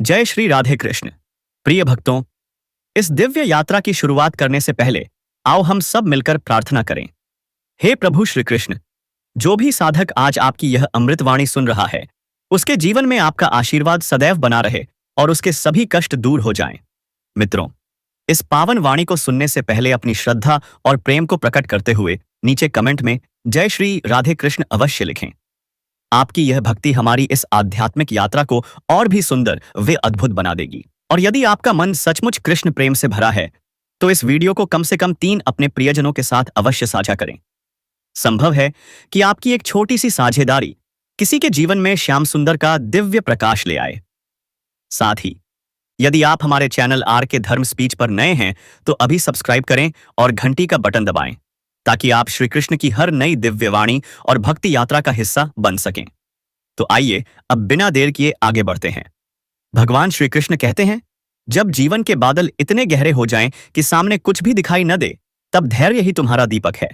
जय श्री राधे कृष्ण। प्रिय भक्तों, इस दिव्य यात्रा की शुरुआत करने से पहले आओ हम सब मिलकर प्रार्थना करें। हे प्रभु श्री कृष्ण, जो भी साधक आज आपकी यह अमृतवाणी सुन रहा है, उसके जीवन में आपका आशीर्वाद सदैव बना रहे और उसके सभी कष्ट दूर हो जाएं। मित्रों, इस पावन वाणी को सुनने से पहले अपनी श्रद्धा और प्रेम को प्रकट करते हुए नीचे कमेंट में जय श्री राधे कृष्ण अवश्य लिखें। आपकी यह भक्ति हमारी इस आध्यात्मिक यात्रा को और भी सुंदर व अद्भुत बना देगी। और यदि आपका मन सचमुच कृष्ण प्रेम से भरा है तो इस वीडियो को कम से कम 3 अपने प्रियजनों के साथ अवश्य साझा करें। संभव है कि आपकी एक छोटी सी साझेदारी किसी के जीवन में श्याम सुंदर का दिव्य प्रकाश ले आए। साथ ही यदि आप हमारे चैनल आर के धर्म स्पीच पर नए हैं तो अभी सब्सक्राइब करें और घंटी का बटन दबाएं ताकि आप श्री कृष्ण की हर नई दिव्य वाणी और भक्ति यात्रा का हिस्सा बन सकें। तो आइए अब बिना देर किए आगे बढ़ते हैं। भगवान श्री कृष्ण कहते हैं, जब जीवन के बादल इतने गहरे हो जाएं कि सामने कुछ भी दिखाई न दे, तब धैर्य ही तुम्हारा दीपक है।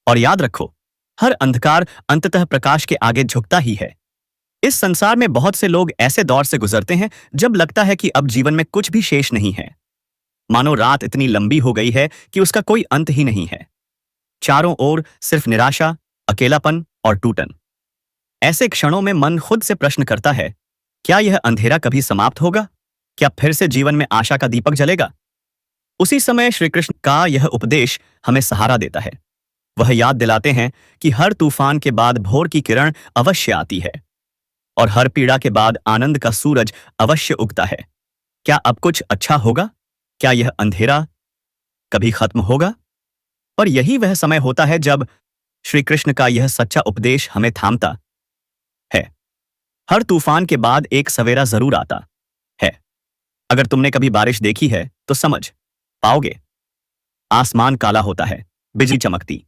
और याद रखो, हर अंधकार अंततः प्रकाश के आगे झुकता ही है। इस संसार में बहुत से लोग ऐसे दौर से गुजरते हैं जब लगता है कि अब जीवन में कुछ भी शेष नहीं है। मानो रात इतनी लंबी हो गई है कि उसका कोई अंत ही नहीं है। चारों ओर सिर्फ निराशा, अकेलापन और टूटन। ऐसे क्षणों में मन खुद से प्रश्न करता है, क्या यह अंधेरा कभी समाप्त होगा? क्या फिर से जीवन में आशा का दीपक जलेगा? उसी समय श्री कृष्ण का यह उपदेश हमें सहारा देता है। वह याद दिलाते हैं कि हर तूफान के बाद भोर की किरण अवश्य आती है और हर पीड़ा के बाद आनंद का सूरज अवश्य उगता है। क्या अब कुछ अच्छा होगा? क्या यह अंधेरा कभी खत्म होगा? और यही वह समय होता है जब श्री कृष्ण का यह सच्चा उपदेश हमें थामता है। हर तूफान के बाद एक सवेरा जरूर आता है। अगर तुमने कभी बारिश देखी है तो समझ पाओगे। आसमान काला होता है, बिजली चमकती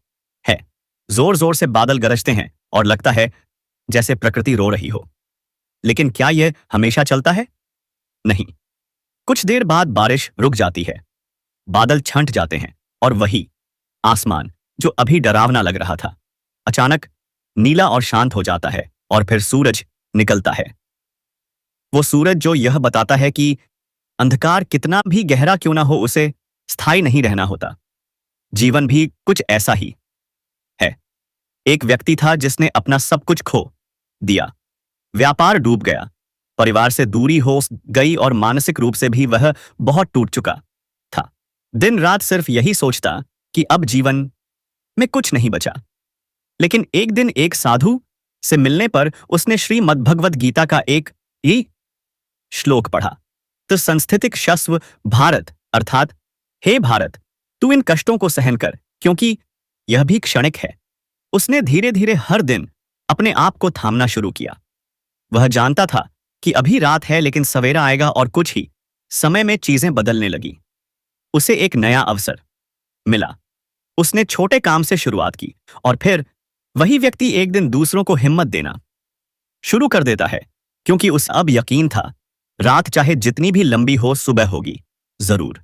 है, जोर जोर से बादल गरजते हैं और लगता है जैसे प्रकृति रो रही हो। लेकिन क्या यह हमेशा चलता है? नहीं। कुछ देर बाद बारिश रुक जाती है, बादल छंट जाते हैं और वही आसमान जो अभी डरावना लग रहा था अचानक नीला और शांत हो जाता है और फिर सूरज निकलता है। वो सूरज जो यह बताता है कि अंधकार कितना भी गहरा क्यों ना हो, उसे स्थायी नहीं रहना होता। जीवन भी कुछ ऐसा ही है। एक व्यक्ति था जिसने अपना सब कुछ खो दिया। व्यापार डूब गया, परिवार से दूरी हो गई और मानसिक रूप से भी वह बहुत टूट चुका था। दिन रात सिर्फ यही सोचता कि अब जीवन में कुछ नहीं बचा। लेकिन एक दिन एक साधु से मिलने पर उसने श्रीमद्भगवद गीता का एक ही श्लोक पढ़ा। तो संस्थितिक शस्व भारत, अर्थात हे भारत, तू इन कष्टों को सहन कर, क्योंकि यह भी क्षणिक है। उसने धीरे धीरे हर दिन अपने आप को थामना शुरू किया। वह जानता था कि अभी रात है, लेकिन सवेरा आएगा और कुछ ही समय में चीजें बदलने लगी। उसे एक नया अवसर मिला। उसने छोटे काम से शुरुआत की और फिर वही व्यक्ति एक दिन दूसरों को हिम्मत देना शुरू कर देता है, क्योंकि उस अब यकीन था, रात चाहे जितनी भी लंबी हो, सुबह होगी जरूर।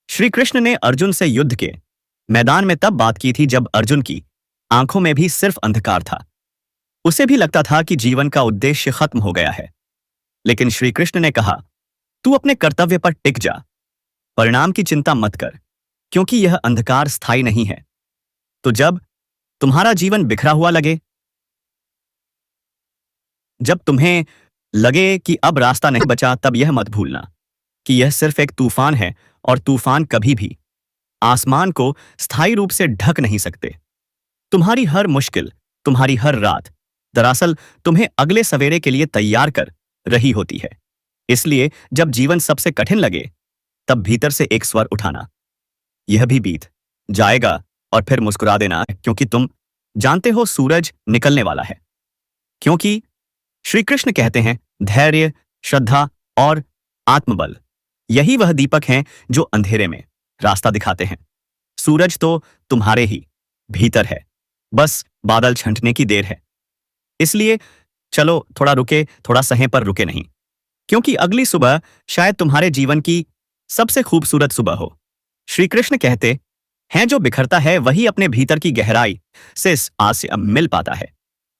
श्री कृष्ण ने अर्जुन से युद्ध के मैदान में तब बात की थी जब अर्जुन की आंखों में भी सिर्फ अंधकार था। उसे भी लगता था कि जीवन का उद्देश्य खत्म हो गया है। लेकिन श्री कृष्ण ने कहा, तू अपने कर्तव्य पर टिक जा, परिणाम की चिंता मत कर, क्योंकि यह अंधकार स्थायी नहीं है। तो जब तुम्हारा जीवन बिखरा हुआ लगे, जब तुम्हें लगे कि अब रास्ता नहीं बचा, तब यह मत भूलना कि यह सिर्फ एक तूफान है और तूफान कभी भी आसमान को स्थायी रूप से ढक नहीं सकते। तुम्हारी हर मुश्किल, तुम्हारी हर रात दरअसल तुम्हें अगले सवेरे के लिए तैयार कर रही होती है। इसलिए जब जीवन सबसे कठिन लगे, तब भीतर से एक स्वर उठाना, यह भी बीत जाएगा, और फिर मुस्कुरा देना, क्योंकि तुम जानते हो सूरज निकलने वाला है। क्योंकि श्री कृष्ण कहते हैं, धैर्य, श्रद्धा और आत्मबल यही वह दीपक हैं जो अंधेरे में रास्ता दिखाते हैं। सूरज तो तुम्हारे ही भीतर है, बस बादल छंटने की देर है। इसलिए चलो थोड़ा रुके, थोड़ा सहें, पर रुके नहीं, क्योंकि अगली सुबह शायद तुम्हारे जीवन की सबसे खूबसूरत सुबह हो। श्री कृष्ण कहते हैं, जो बिखरता है वही अपने भीतर की गहराई से इस आस से मिल पाता है।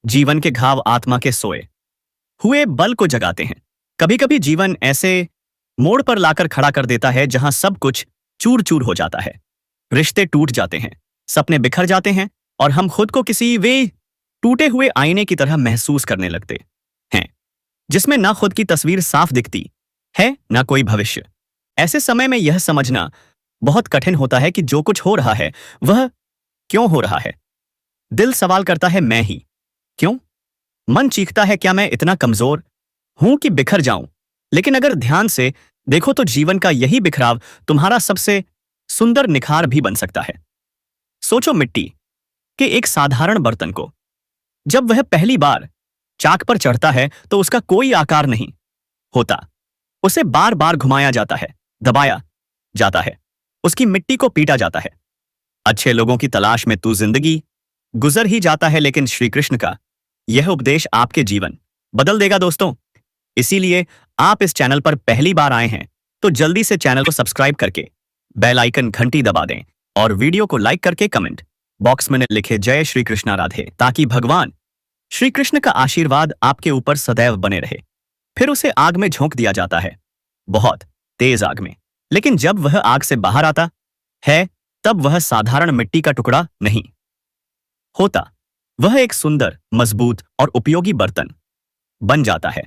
जीवन के घाव आत्मा के सोए हुए बल को जगाते हैं। कभी कभी जीवन ऐसे मोड़ पर लाकर खड़ा कर देता है जहां सब कुछ चूर चूर हो जाता है। रिश्ते टूट जाते हैं, सपने बिखर जाते हैं और हम खुद को किसी वे टूटे हुए आईने की तरह महसूस करने लगते हैं जिसमें ना खुद की तस्वीर साफ दिखती है ना कोई भविष्य। ऐसे समय में यह समझना बहुत कठिन होता है कि जो कुछ हो रहा है वह क्यों हो रहा है। दिल सवाल करता है, मैं ही क्यों? मन चीखता है, क्या मैं इतना कमजोर हूं कि बिखर जाऊं? लेकिन अगर ध्यान से देखो तो जीवन का यही बिखराव तुम्हारा सबसे सुंदर निखार भी बन सकता है। सोचो मिट्टी के एक साधारण बर्तन को, जब वह पहली बार चाक पर चढ़ता है तो उसका कोई आकार नहीं होता। उसे बार बार घुमाया जाता है, दबाया जाता है, उसकी मिट्टी को पीटा जाता है। अच्छे लोगों की तलाश में तू जिंदगी गुजर ही जाता है, लेकिन श्री कृष्ण का यह उपदेश आपके जीवन बदल देगा दोस्तों। इसीलिए आप इस चैनल पर पहली बार आए हैं तो जल्दी से चैनल को सब्सक्राइब करके बेल आइकन घंटी दबा दें और वीडियो को लाइक करके कमेंट बॉक्स में लिखे जय श्री कृष्णा राधे, ताकि भगवान श्री कृष्ण का आशीर्वाद आपके ऊपर सदैव बने रहे। फिर उसे आग में झोंक दिया जाता है, बहुत तेज आग में। लेकिन जब वह आग से बाहर आता है तब वह साधारण मिट्टी का टुकड़ा नहीं होता, वह एक सुंदर, मजबूत और उपयोगी बर्तन बन जाता है।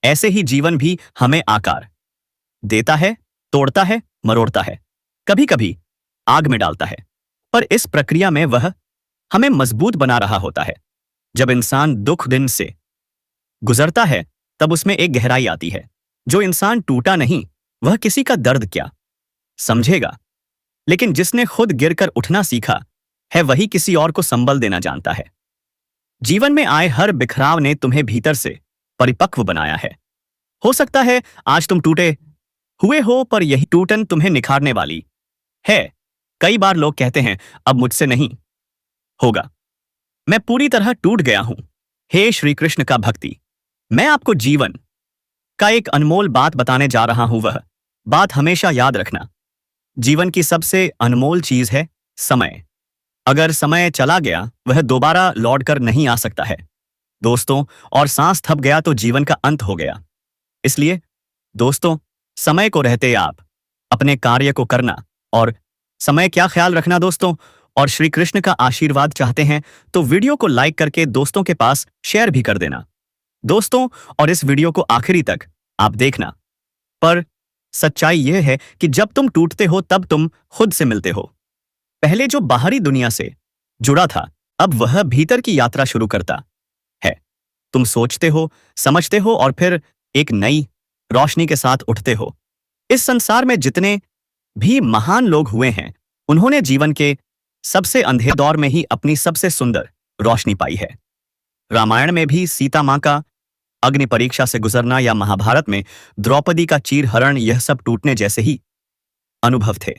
ऐसे ही जीवन भी हमें आकार देता है, तोड़ता है, मरोड़ता है, कभी कभी आग में डालता है, पर इस प्रक्रिया में वह हमें मजबूत बना रहा होता है। जब इंसान दुख दिन से गुजरता है तब उसमें एक गहराई आती है। जो इंसान टूटा नहीं वह किसी का दर्द क्या समझेगा, लेकिन जिसने खुद गिरकर उठना सीखा है वही किसी और को संबल देना जानता है। जीवन में आए हर बिखराव ने तुम्हें भीतर से परिपक्व बनाया है। हो सकता है आज तुम टूटे हुए हो, पर यही टूटन तुम्हें निखारने वाली है। कई बार लोग कहते हैं अब मुझसे नहीं होगा, मैं पूरी तरह टूट गया हूं। हे श्री कृष्ण का भक्ति, मैं आपको जीवन का एक अनमोल बात बताने जा रहा हूं। वह बात हमेशा याद रखना, जीवन की सबसे अनमोल चीज है समय। अगर समय चला गया वह दोबारा लौटकर नहीं आ सकता है दोस्तों, और सांस थक गया तो जीवन का अंत हो गया। इसलिए दोस्तों, समय को रहते आप अपने कार्य को करना और समय क्या ख्याल रखना दोस्तों। और श्री कृष्ण का आशीर्वाद चाहते हैं तो वीडियो को लाइक करके दोस्तों के पास शेयर भी कर देना दोस्तों, और इस वीडियो को आखिरी तक आप देखना। पर सच्चाई यह है कि जब तुम टूटते हो तब तुम खुद से मिलते हो। पहले जो बाहरी दुनिया से जुड़ा था अब वह भीतर की यात्रा शुरू करता है। तुम सोचते हो, समझते हो और फिर एक नई रोशनी के साथ उठते हो। इस संसार में जितने भी महान लोग हुए हैं उन्होंने जीवन के सबसे अंधेरे दौर में ही अपनी सबसे सुंदर रोशनी पाई है। रामायण में भी सीता मां का अग्नि परीक्षा से गुजरना या महाभारत में द्रौपदी का चीरहरण, यह सब टूटने जैसे ही अनुभव थे,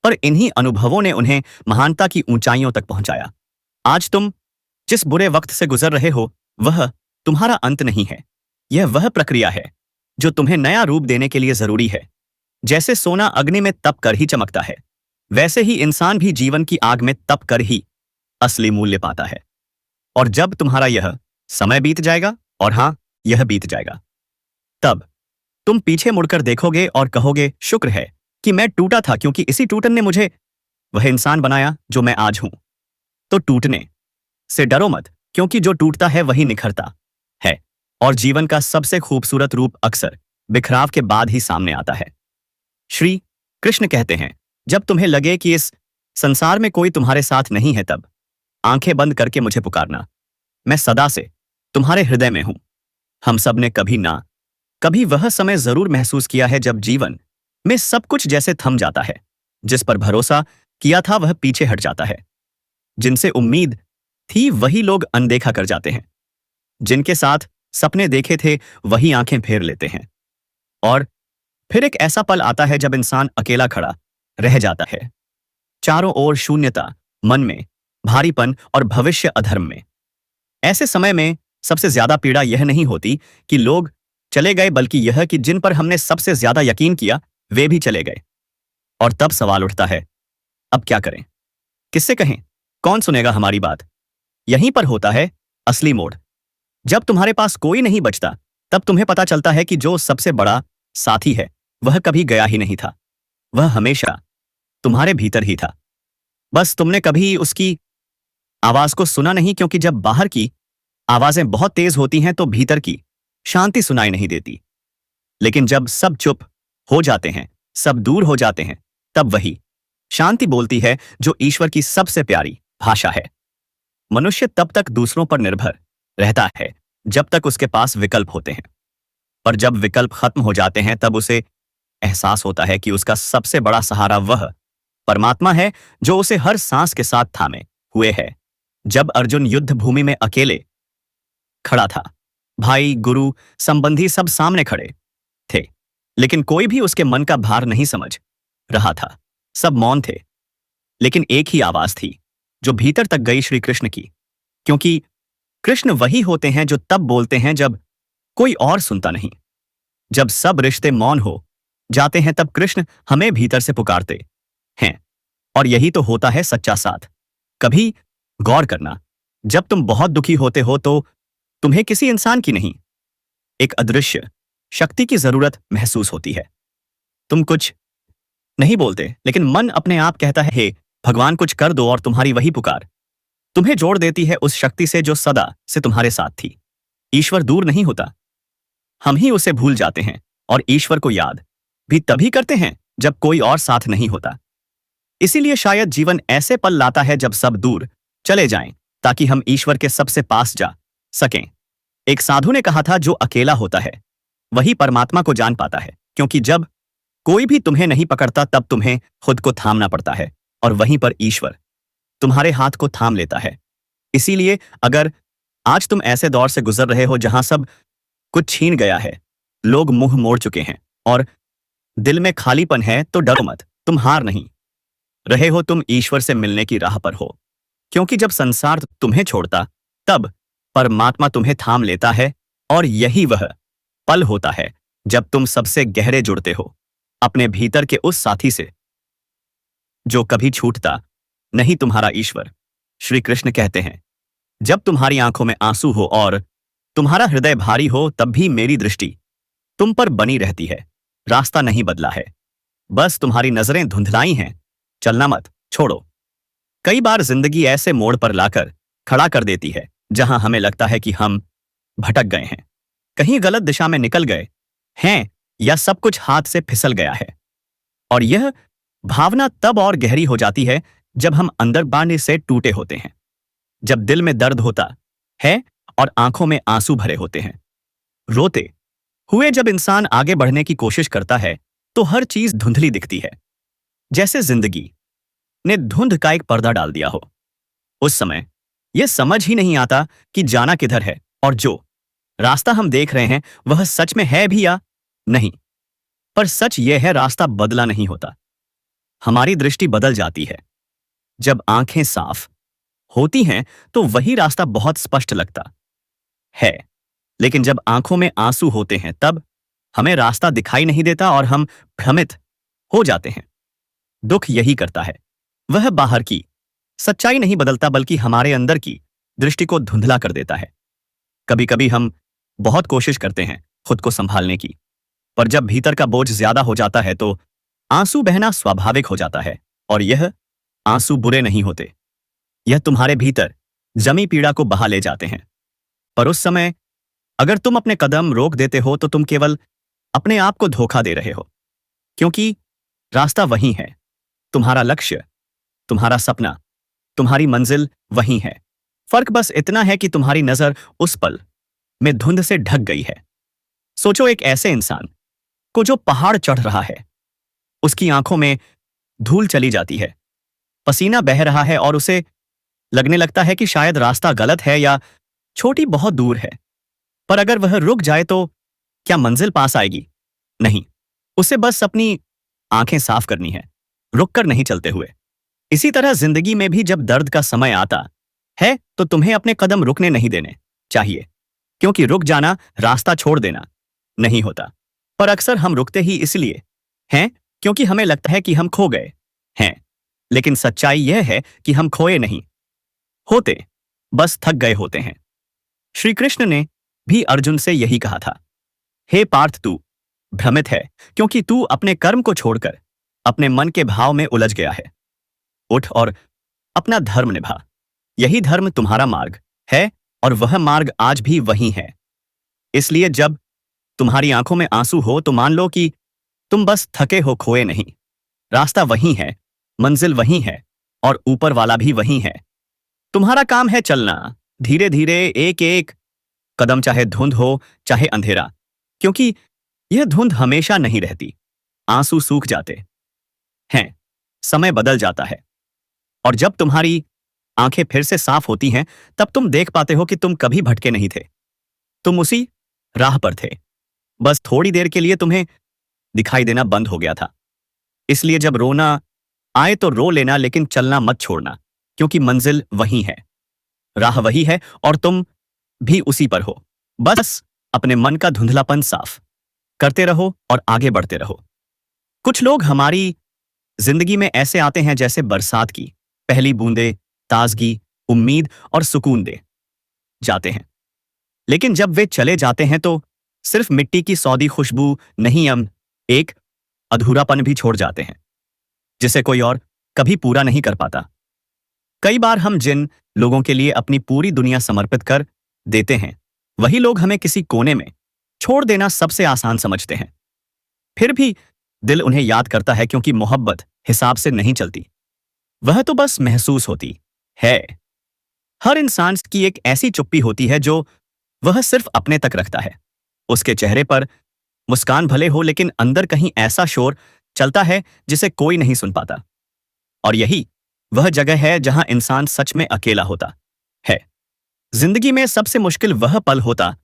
पर इन्हीं अनुभवों ने उन्हें महानता की ऊंचाइयों तक पहुंचाया। आज तुम जिस बुरे वक्त से गुजर रहे हो वह तुम्हारा अंत नहीं है, यह वह प्रक्रिया है जो तुम्हें नया रूप देने के लिए जरूरी है। जैसे सोना अग्नि में तप कर ही चमकता है, वैसे ही इंसान भी जीवन की आग में तप कर ही असली मूल्य पाता है। और जब तुम्हारा यह समय बीत जाएगा, और हां यह बीत जाएगा, तब तुम पीछे मुड़कर देखोगे और कहोगे शुक्र है कि मैं टूटा था, क्योंकि इसी टूटन ने मुझे वह इंसान बनाया जो मैं आज हूं। तो टूटने से डरो मत, क्योंकि जो टूटता है वही निखरता है। और जीवन का सबसे खूबसूरत रूप अक्सर बिखराव के बाद ही सामने आता है। श्री कृष्ण कहते हैं, जब तुम्हें लगे कि इस संसार में कोई तुम्हारे साथ नहीं है तब आंखें बंद करके मुझे पुकारना, मैं सदा से तुम्हारे हृदय में हूं। हम सब ने कभी ना कभी वह समय जरूर महसूस किया है जब जीवन में सब कुछ जैसे थम जाता है, जिस पर भरोसा किया था वह पीछे हट जाता है, जिनसे उम्मीद थी वही लोग अनदेखा कर जाते हैं, जिनके साथ सपने देखे थे वही आंखें फेर लेते हैं। और फिर एक ऐसा पल आता है जब इंसान अकेला खड़ा रह जाता है, चारों ओर शून्यता, मन में भारीपन और भविष्य अधर्म में। ऐसे समय में सबसे ज्यादा पीड़ा यह नहीं होती कि लोग चले गए, बल्कि यह कि जिन पर हमने सबसे ज्यादा यकीन किया वे भी चले गए। और तब सवाल उठता है, अब क्या करें, किससे कहें, कौन सुनेगा हमारी बात? यहीं पर होता है असली मोड़। जब तुम्हारे पास कोई नहीं बचता तब तुम्हें पता चलता है कि जो सबसे बड़ा साथी है वह कभी गया ही नहीं था। वह हमेशा तुम्हारे भीतर ही था। बस तुमने कभी उसकी आवाज को सुना नहीं, क्योंकि जब बाहर की आवाजें बहुत तेज होती हैं तो भीतर की शांति सुनाई नहीं देती। लेकिन जब सब चुप हो जाते हैं, सब दूर हो जाते हैं, तब वही शांति बोलती है जो ईश्वर की सबसे प्यारी भाषा है। मनुष्य तब तक दूसरों पर निर्भर रहता है जब तक उसके पास विकल्प होते हैं, पर जब विकल्प खत्म हो जाते हैं तब उसे एहसास होता है कि उसका सबसे बड़ा सहारा वह परमात्मा है जो उसे हर सांस के साथ थामे हुए है। जब अर्जुन युद्ध भूमि में अकेले खड़ा था, भाई, गुरु, संबंधी सब सामने खड़े थे, लेकिन कोई भी उसके मन का भार नहीं समझ रहा था। सब मौन थे, लेकिन एक ही आवाज थी जो भीतर तक गई, श्री कृष्ण की। क्योंकि कृष्ण वही होते हैं जो तब बोलते हैं जब कोई और सुनता नहीं। जब सब रिश्ते मौन हो जाते हैं तब कृष्ण हमें भीतर से पुकारते हैं, और यही तो होता है सच्चा साथ। कभी गौर करना, जब तुम बहुत दुखी होते हो तो तुम्हें किसी इंसान की नहीं, एक अदृश्य शक्ति की जरूरत महसूस होती है। तुम कुछ नहीं बोलते, लेकिन मन अपने आप कहता है, हे भगवान कुछ कर दो, और तुम्हारी वही पुकार तुम्हें जोड़ देती है उस शक्ति से जो सदा से तुम्हारे साथ थी। ईश्वर दूर नहीं होता, हम ही उसे भूल जाते हैं, और ईश्वर को याद भी तभी करते हैं जब कोई और साथ नहीं होता। इसीलिए शायद जीवन ऐसे पल लाता है जब सब दूर चले जाएं, ताकि हम ईश्वर के सबसे पास जा सकें। एक साधु ने कहा था, जो अकेला होता है वही परमात्मा को जान पाता है, क्योंकि जब कोई भी तुम्हें नहीं पकड़ता तब तुम्हें खुद को थामना पड़ता है, और वहीं पर ईश्वर तुम्हारे हाथ को थाम लेता है। इसीलिए अगर आज तुम ऐसे दौर से गुजर रहे हो जहां सब कुछ छीन गया है, लोग मुंह मोड़ चुके हैं और दिल में खालीपन है, तो डरो मत, तुम हार नहीं रहे हो, तुम ईश्वर से मिलने की राह पर हो। क्योंकि जब संसार तुम्हें छोड़ता तब परमात्मा तुम्हें थाम लेता है, और यही वह पल होता है जब तुम सबसे गहरे जुड़ते हो, अपने भीतर के उस साथी से जो कभी छूटता नहीं, तुम्हारा ईश्वर। श्री कृष्ण कहते हैं, जब तुम्हारी आंखों में आंसू हो और तुम्हारा हृदय भारी हो, तब भी मेरी दृष्टि तुम पर बनी रहती है। रास्ता नहीं बदला है, बस तुम्हारी नजरें धुंधलाई हैं। चलना मत छोड़ो। कई बार जिंदगी ऐसे मोड़ पर लाकर खड़ा कर देती है जहां हमें लगता है कि हम भटक गए हैं, कहीं गलत दिशा में निकल गए हैं, या सब कुछ हाथ से फिसल गया है। और यह भावना तब और गहरी हो जाती है जब हम अंदर बांधे से टूटे होते हैं, जब दिल में दर्द होता है और आंखों में आंसू भरे होते हैं। रोते हुए जब इंसान आगे बढ़ने की कोशिश करता है तो हर चीज धुंधली दिखती है, जैसे जिंदगी ने धुंध का एक पर्दा डाल दिया हो। उस समय यह समझ ही नहीं आता कि जाना किधर है, और जो रास्ता हम देख रहे हैं वह सच में है भी या नहीं। पर सच यह है, रास्ता बदला नहीं होता, हमारी दृष्टि बदल जाती है। जब आंखें साफ होती हैं तो वही रास्ता बहुत स्पष्ट लगता है, लेकिन जब आंखों में आंसू होते हैं तब हमें रास्ता दिखाई नहीं देता और हम भ्रमित हो जाते हैं। दुख यही करता है, वह बाहर की सच्चाई नहीं बदलता, बल्कि हमारे अंदर की दृष्टि को धुंधला कर देता है। कभी कभी हम बहुत कोशिश करते हैं खुद को संभालने की, पर जब भीतर का बोझ ज्यादा हो जाता है तो आंसू बहना स्वाभाविक हो जाता है। और यह आंसू बुरे नहीं होते, यह तुम्हारे भीतर जमी पीड़ा को बहा ले जाते हैं। पर उस समय अगर तुम अपने कदम रोक देते हो तो तुम केवल अपने आप को धोखा दे रहे हो, क्योंकि रास्ता वही है, तुम्हारा लक्ष्य, तुम्हारा सपना, तुम्हारी मंजिल वही है। फर्क बस इतना है कि तुम्हारी नजर उस पल में धुंध से ढक गई है। सोचो एक ऐसे इंसान को जो पहाड़ चढ़ रहा है, उसकी आंखों में धूल चली जाती है, पसीना बह रहा है और उसे लगने लगता है कि शायद रास्ता गलत है या छोटी बहुत दूर है। पर अगर वह रुक जाए तो क्या मंजिल पास आएगी? नहीं, उसे बस अपनी आंखें साफ करनी है, रुककर नहीं चलते हुए। इसी तरह जिंदगी में भी जब दर्द का समय आता है तो तुम्हें अपने कदम रुकने नहीं देने चाहिए, क्योंकि रुक जाना रास्ता छोड़ देना नहीं होता। पर अक्सर हम रुकते ही इसलिए हैं क्योंकि हमें लगता है कि हम खो गए हैं, लेकिन सच्चाई यह है कि हम खोए नहीं होते, बस थक गए होते हैं। श्री कृष्ण ने भी अर्जुन से यही कहा था, हे पार्थ, तू भ्रमित है क्योंकि तू अपने कर्म को छोड़कर अपने मन के भाव में उलझ गया है। उठ और अपना धर्म निभा। यही धर्म तुम्हारा मार्ग है और वह मार्ग आज भी वही है। इसलिए जब तुम्हारी आंखों में आंसू हो तो मान लो कि तुम बस थके हो, खोए नहीं। रास्ता वही है, मंजिल वही है और ऊपर वाला भी वही है। तुम्हारा काम है चलना धीरे धीरे, एक एक कदम, चाहे धुंध हो चाहे अंधेरा, क्योंकि यह धुंध हमेशा नहीं रहती। आंसू सूख जाते हैं, समय बदल जाता है और जब तुम्हारी आंखें फिर से साफ होती हैं तब तुम देख पाते हो कि तुम कभी भटके नहीं थे। तुम उसी राह पर थे, बस थोड़ी देर के लिए तुम्हें दिखाई देना बंद हो गया था। इसलिए जब रोना आए तो रो लेना, लेकिन चलना मत छोड़ना, क्योंकि मंजिल वही है, राह वही है और तुम भी उसी पर हो। बस अपने मन का धुंधलापन साफ करते रहो और आगे बढ़ते रहो। कुछ लोग हमारी जिंदगी में ऐसे आते हैं जैसे बरसात की पहली बूंदे, ताजगी, उम्मीद और सुकून दे जाते हैं, लेकिन जब वे चले जाते हैं तो सिर्फ मिट्टी की सौदी खुशबू नहीं, एक अधूरापन भी छोड़ जाते हैं जिसे कोई और कभी पूरा नहीं कर पाता। कई बार हम जिन लोगों के लिए अपनी पूरी दुनिया समर्पित कर देते हैं, वही लोग हमें किसी कोने में छोड़ देना सबसे आसान समझते हैं। फिर भी दिल उन्हें याद करता है, क्योंकि मोहब्बत हिसाब से नहीं चलती, वह तो बस महसूस होती है। हर इंसान की एक ऐसी चुप्पी होती है जो वह सिर्फ अपने तक रखता है। उसके चेहरे पर मुस्कान भले हो, लेकिन अंदर कहीं ऐसा शोर चलता है जिसे कोई नहीं सुन पाता। और यही वह जगह है जहां इंसान सच में अकेला होता है। जिंदगी में सबसे मुश्किल वह पल होता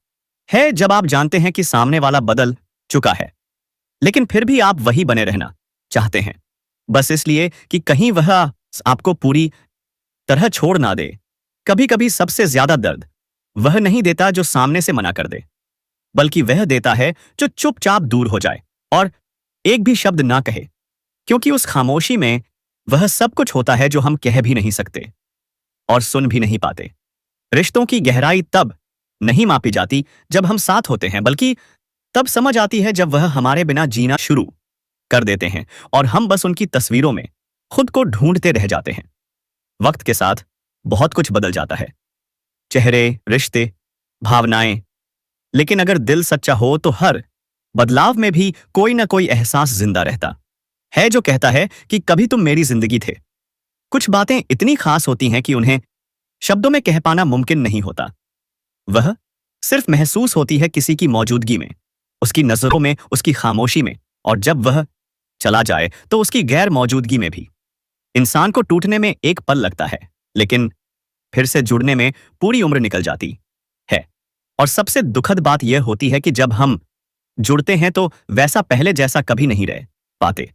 है जब आप जानते हैं कि सामने वाला बदल चुका है, लेकिन फिर भी आप वही बने रहना चाहते हैं, बस इसलिए कि कहीं वह आपको पूरी तरह छोड़ ना दे। कभी कभी सबसे ज्यादा दर्द वह नहीं देता जो सामने से मना कर दे, बल्कि वह देता है जो चुपचाप दूर हो जाए और एक भी शब्द ना कहे, क्योंकि उस खामोशी में वह सब कुछ होता है जो हम कह भी नहीं सकते और सुन भी नहीं पाते। रिश्तों की गहराई तब नहीं मापी जाती जब हम साथ होते हैं, बल्कि तब समझ आती है जब वह हमारे बिना जीना शुरू कर देते हैं और हम बस उनकी तस्वीरों में खुद को ढूंढते रह जाते हैं। वक्त के साथ बहुत कुछ बदल जाता है, चेहरे, रिश्ते, भावनाएं, लेकिन अगर दिल सच्चा हो तो हर बदलाव में भी कोई ना कोई एहसास जिंदा रहता है जो कहता है कि कभी तुम मेरी जिंदगी थे। कुछ बातें इतनी खास होती हैं कि उन्हें शब्दों में कह पाना मुमकिन नहीं होता। वह सिर्फ महसूस होती है किसी की मौजूदगी में, उसकी नजरों में, उसकी खामोशी में, और जब वह चला जाए तो उसकी गैर मौजूदगी में भी। इंसान को टूटने में एक पल लगता है, लेकिन फिर से जुड़ने में पूरी उम्र निकल जाती है। और सबसे दुखद बात यह होती है कि जब हम जुड़ते हैं तो वैसा पहले जैसा कभी नहीं रह पाते।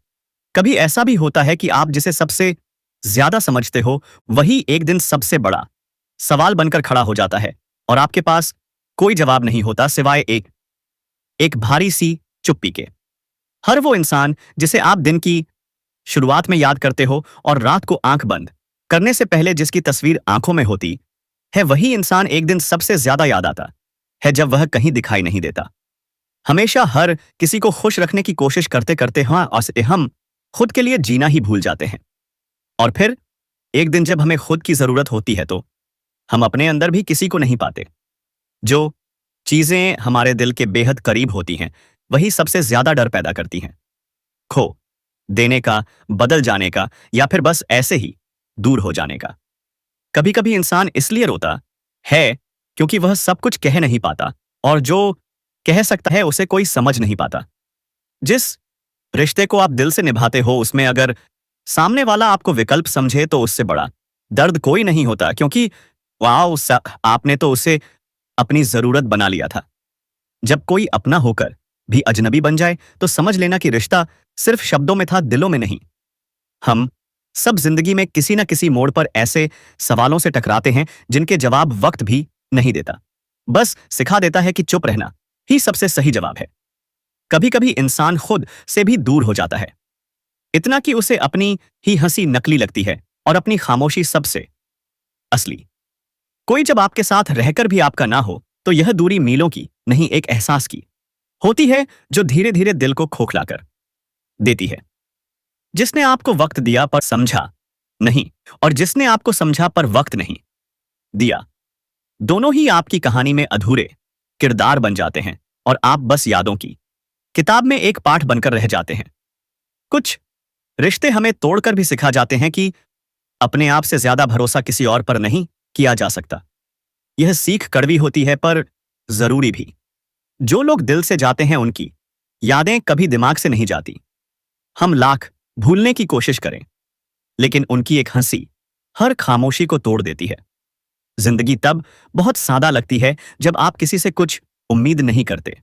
कभी ऐसा भी होता है कि आप जिसे सबसे ज्यादा समझते हो वही एक दिन सबसे बड़ा सवाल बनकर खड़ा हो जाता है और आपके पास कोई जवाब नहीं होता सिवाय एक भारी सी चुप्पी के। हर वो इंसान जिसे आप दिन की शुरुआत में याद करते हो और रात को आंख बंद करने से पहले जिसकी तस्वीर आंखों में होती है, वही इंसान एक दिन सबसे ज्यादा याद आता है जब वह कहीं दिखाई नहीं देता। हमेशा हर किसी को खुश रखने की कोशिश करते करते हम खुद के लिए जीना ही भूल जाते हैं। और फिर एक दिन जब हमें खुद की जरूरत होती है तो हम अपने अंदर भी किसी को नहीं पाते। जो चीजें हमारे दिल के बेहद करीब होती हैं वही सबसे ज्यादा डर पैदा करती हैं, खो देने का, बदल जाने का, या फिर बस ऐसे ही दूर हो जाने का। कभी कभी इंसान इसलिए रोता है क्योंकि वह सब कुछ कह नहीं पाता और जो कह सकता है उसे कोई समझ नहीं पाता। जिस रिश्ते को आप दिल से निभाते हो उसमें अगर सामने वाला आपको विकल्प समझे तो उससे बड़ा दर्द कोई नहीं होता, क्योंकि आपने तो उसे अपनी जरूरत बना लिया था। जब कोई अपना होकर भी अजनबी बन जाए तो समझ लेना कि रिश्ता सिर्फ शब्दों में था, दिलों में नहीं। हम सब जिंदगी में किसी न किसी मोड़ पर ऐसे सवालों से टकराते हैं जिनके जवाब वक्त भी नहीं देता, बस सिखा देता है कि चुप रहना ही सबसे सही जवाब है। कभी कभी इंसान खुद से भी दूर हो जाता है, इतना कि उसे अपनी ही हंसी नकली लगती है और अपनी खामोशी सबसे असली। कोई जब आपके साथ रहकर भी आपका ना हो तो यह दूरी मीलों की नहीं, एक एहसास की होती है जो धीरे धीरे दिल को खोखलाकर देती है। जिसने आपको वक्त दिया पर समझा नहीं, और जिसने आपको समझा पर वक्त नहीं दिया, दोनों ही आपकी कहानी में अधूरे किरदार बन जाते हैं और आप बस यादों की किताब में एक पाठ बनकर रह जाते हैं। कुछ रिश्ते हमें तोड़कर भी सिखा जाते हैं कि अपने आप से ज्यादा भरोसा किसी और पर नहीं किया जा सकता। यह सीख कड़वी होती है पर जरूरी भी। जो लोग दिल से जाते हैं उनकी यादें कभी दिमाग से नहीं जाती। हम लाख भूलने की कोशिश करें, लेकिन उनकी एक हंसी हर खामोशी को तोड़ देती है। जिंदगी तब बहुत सादा लगती है जब आप किसी से कुछ उम्मीद नहीं करते,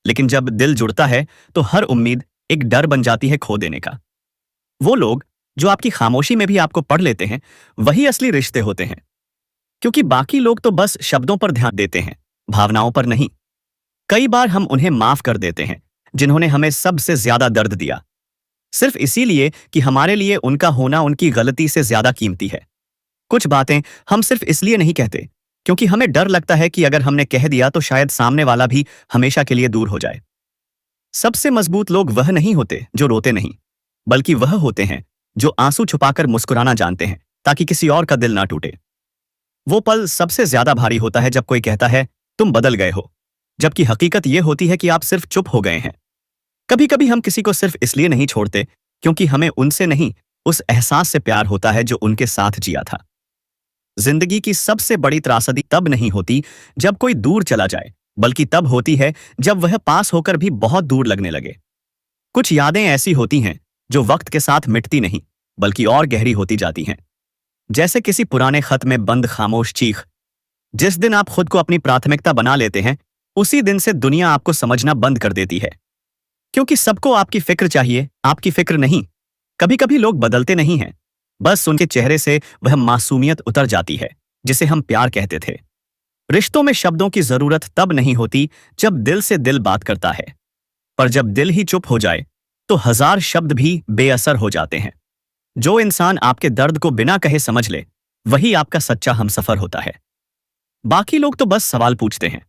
लेकिन जब दिल जुड़ता है तो हर उम्मीद एक डर बन जाती है खो देने का। वो लोग जो आपकी खामोशी में भी आपको पढ़ लेते हैं, वही असली रिश्ते होते हैं, क्योंकि बाकी लोग तो बस शब्दों पर ध्यान देते हैं, भावनाओं पर नहीं। कई बार हम उन्हें माफ कर देते हैं जिन्होंने हमें सबसे ज्यादा दर्द दिया, सिर्फ इसीलिए कि हमारे लिए उनका होना उनकी गलती से ज्यादा कीमती है। कुछ बातें हम सिर्फ इसलिए नहीं कहते क्योंकि हमें डर लगता है कि अगर हमने कह दिया तो शायद सामने वाला भी हमेशा के लिए दूर हो जाए। सबसे मजबूत लोग वह नहीं होते जो रोते नहीं, बल्कि वह होते हैं जो आंसू छुपाकर मुस्कुराना जानते हैं ताकि किसी और का दिल ना टूटे। वो पल सबसे ज्यादा भारी होता है जब कोई कहता है तुम बदल गए हो, जबकि हकीकत यह होती है कि आप सिर्फ चुप हो गए हैं। कभी कभी हम किसी को सिर्फ इसलिए नहीं छोड़ते क्योंकि हमें उनसे नहीं, उस एहसास से प्यार होता है जो उनके साथ जिया था। जिंदगी की सबसे बड़ी त्रासदी तब नहीं होती जब कोई दूर चला जाए, बल्कि तब होती है जब वह पास होकर भी बहुत दूर लगने लगे। कुछ यादें ऐसी होती हैं जो वक्त के साथ मिटती नहीं, बल्कि और गहरी होती जाती हैं। जैसे किसी पुराने खत में बंद खामोश चीख। जिस दिन आप खुद को अपनी प्राथमिकता बना लेते हैं, उसी दिन से दुनिया आपको समझना बंद कर देती है। क्योंकि सबको आपकी फिक्र चाहिए, आपकी फिक्र नहीं। कभी कभी लोग बदलते नहीं हैं, बस उनके चेहरे से वह मासूमियत उतर जाती है जिसे हम प्यार कहते थे। रिश्तों में शब्दों की जरूरत तब नहीं होती जब दिल से दिल बात करता है, पर जब दिल ही चुप हो जाए तो हजार शब्द भी बेअसर हो जाते हैं। जो इंसान आपके दर्द को बिना कहे समझ ले, वही आपका सच्चा हमसफर होता है। बाकी लोग तो बस सवाल पूछते हैं।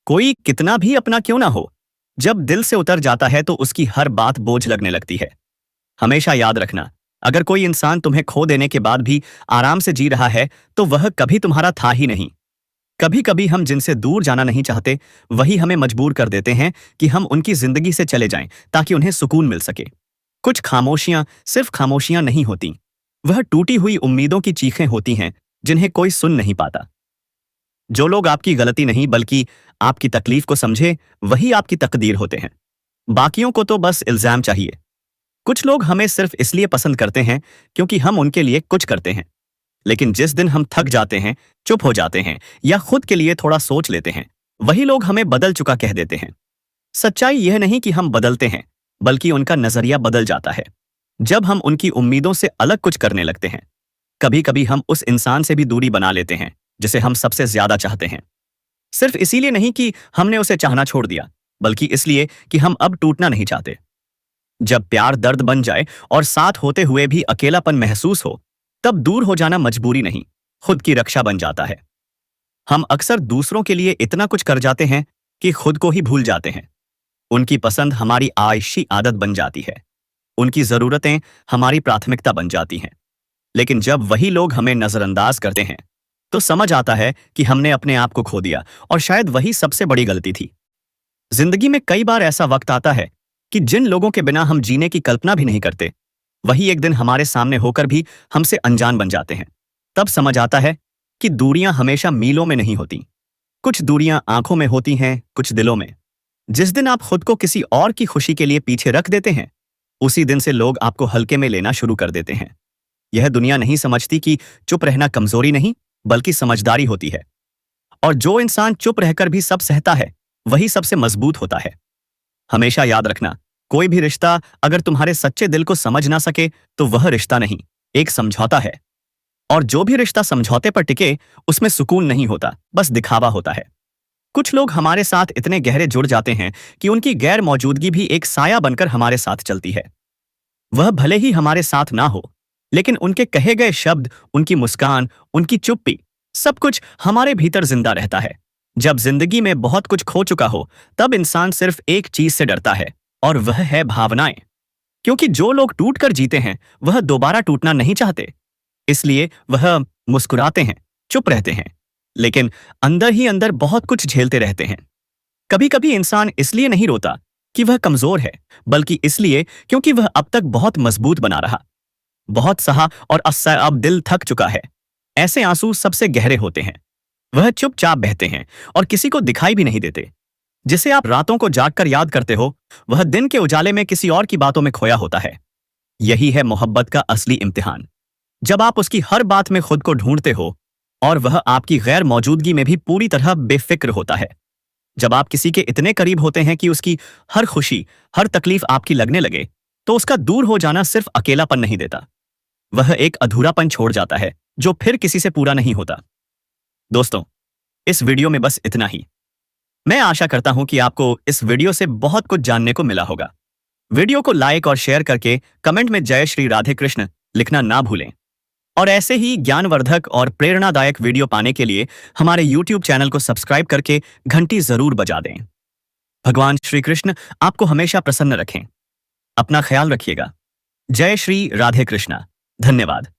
कोई कितना भी अपना क्यों ना हो, जब दिल से उतर जाता है तो उसकी हर बात बोझ लगने लगती है। हमेशा याद रखना, अगर कोई इंसान तुम्हें खो देने के बाद भी आराम से जी रहा है तो वह कभी तुम्हारा था ही नहीं। कभी कभी हम जिनसे दूर जाना नहीं चाहते, वही हमें मजबूर कर देते हैं कि हम उनकी जिंदगी से चले जाएं ताकि उन्हें सुकून मिल सके। कुछ खामोशियां सिर्फ खामोशियां नहीं होती, वह टूटी हुई उम्मीदों की चीखें होती हैं जिन्हें कोई सुन नहीं पाता। जो लोग आपकी गलती नहीं बल्कि आपकी तकलीफ को समझे, वही आपकी तकदीर होते हैं। बाकियों को तो बस इल्जाम चाहिए। कुछ लोग हमें सिर्फ इसलिए पसंद करते हैं क्योंकि हम उनके लिए कुछ करते हैं, लेकिन जिस दिन हम थक जाते हैं, चुप हो जाते हैं या खुद के लिए थोड़ा सोच लेते हैं, वही लोग हमें बदल चुका कह देते हैं। सच्चाई यह नहीं कि हम बदलते हैं, बल्कि उनका नजरिया बदल जाता है जब हम उनकी उम्मीदों से अलग कुछ करने लगते हैं। कभी कभी हम उस इंसान से भी दूरी बना लेते हैं जिसे हम सबसे ज्यादा चाहते हैं, सिर्फ इसीलिए नहीं कि हमने उसे चाहना छोड़ दिया, बल्कि इसलिए कि हम अब टूटना नहीं चाहते। जब प्यार दर्द बन जाए और साथ होते हुए भी अकेलापन महसूस हो, तब दूर हो जाना मजबूरी नहीं, खुद की रक्षा बन जाता है। हम अक्सर दूसरों के लिए इतना कुछ कर जाते हैं कि खुद को ही भूल जाते हैं। उनकी पसंद हमारी आयशी आदत बन जाती है, उनकी जरूरतें हमारी प्राथमिकता बन जाती हैं। लेकिन जब वही लोग हमें नजरअंदाज करते हैं तो समझ आता है कि हमने अपने आप को खो दिया, और शायद वही सबसे बड़ी गलती थी। जिंदगी में कई बार ऐसा वक्त आता है कि जिन लोगों के बिना हम जीने की कल्पना भी नहीं करते, वही एक दिन हमारे सामने होकर भी हमसे अनजान बन जाते हैं। तब समझ आता है कि दूरियां हमेशा मीलों में नहीं होती। कुछ दूरियां आंखों में होती हैं, कुछ दिलों में। जिस दिन आप खुद को किसी और की खुशी के लिए पीछे रख देते हैं, उसी दिन से लोग आपको हल्के में लेना शुरू कर देते हैं। यह दुनिया नहीं समझती कि चुप रहना कमजोरी नहीं, बल्कि समझदारी होती है। और जो इंसान चुप रहकर भी सब सहता है, वही सबसे मजबूत होता है। हमेशा याद रखना, कोई भी रिश्ता अगर तुम्हारे सच्चे दिल को समझ ना सके तो वह रिश्ता नहीं, एक समझौता है। और जो भी रिश्ता समझौते पर टिके, उसमें सुकून नहीं होता, बस दिखावा होता है। कुछ लोग हमारे साथ इतने गहरे जुड़ जाते हैं कि उनकी गैर मौजूदगी भी एक साया बनकर हमारे साथ चलती है। वह भले ही हमारे साथ ना हो, लेकिन उनके कहे गए शब्द, उनकी मुस्कान, उनकी चुप्पी, सब कुछ हमारे भीतर जिंदा रहता है। जब जिंदगी में बहुत कुछ खो चुका हो तब इंसान सिर्फ एक चीज से डरता है, और वह है भावनाएं। क्योंकि जो लोग टूट कर जीते हैं वह दोबारा टूटना नहीं चाहते, इसलिए वह मुस्कुराते हैं, चुप रहते हैं, लेकिन अंदर ही अंदर बहुत कुछ झेलते रहते हैं। कभी कभी इंसान इसलिए नहीं रोता कि वह कमजोर है, बल्कि इसलिए क्योंकि वह अब तक बहुत मजबूत बना रहा, बहुत सहा, और अब दिल थक चुका है। ऐसे आंसू सबसे गहरे होते हैं। वह चुपचाप बहते हैं और किसी को दिखाई भी नहीं देते। जिसे आप रातों को जागकर याद करते हो वह दिन के उजाले में किसी और की बातों में खोया होता है। यही है मोहब्बत का असली इम्तिहान। जब आप उसकी हर बात में खुद को ढूंढते हो और वह आपकी गैर मौजूदगी में भी पूरी तरह बेफिक्र होता है। जब आप किसी के इतने करीब होते हैं कि उसकी हर खुशी, हर तकलीफ आपकी लगने लगे, तो उसका दूर हो जाना सिर्फ अकेलापन नहीं देता, वह एक अधूरापन छोड़ जाता है जो फिर किसी से पूरा नहीं होता। दोस्तों, इस वीडियो में बस इतना ही। मैं आशा करता हूं कि आपको इस वीडियो से बहुत कुछ जानने को मिला होगा। वीडियो को लाइक और शेयर करके कमेंट में जय श्री राधे कृष्ण लिखना ना भूलें। और ऐसे ही ज्ञानवर्धक और प्रेरणादायक वीडियो पाने के लिए हमारे YouTube चैनल को सब्सक्राइब करके घंटी जरूर बजा दें। भगवान श्री कृष्ण आपको हमेशा प्रसन्न रखें। अपना ख्याल रखिएगा। जय श्री राधे कृष्णा। धन्यवाद।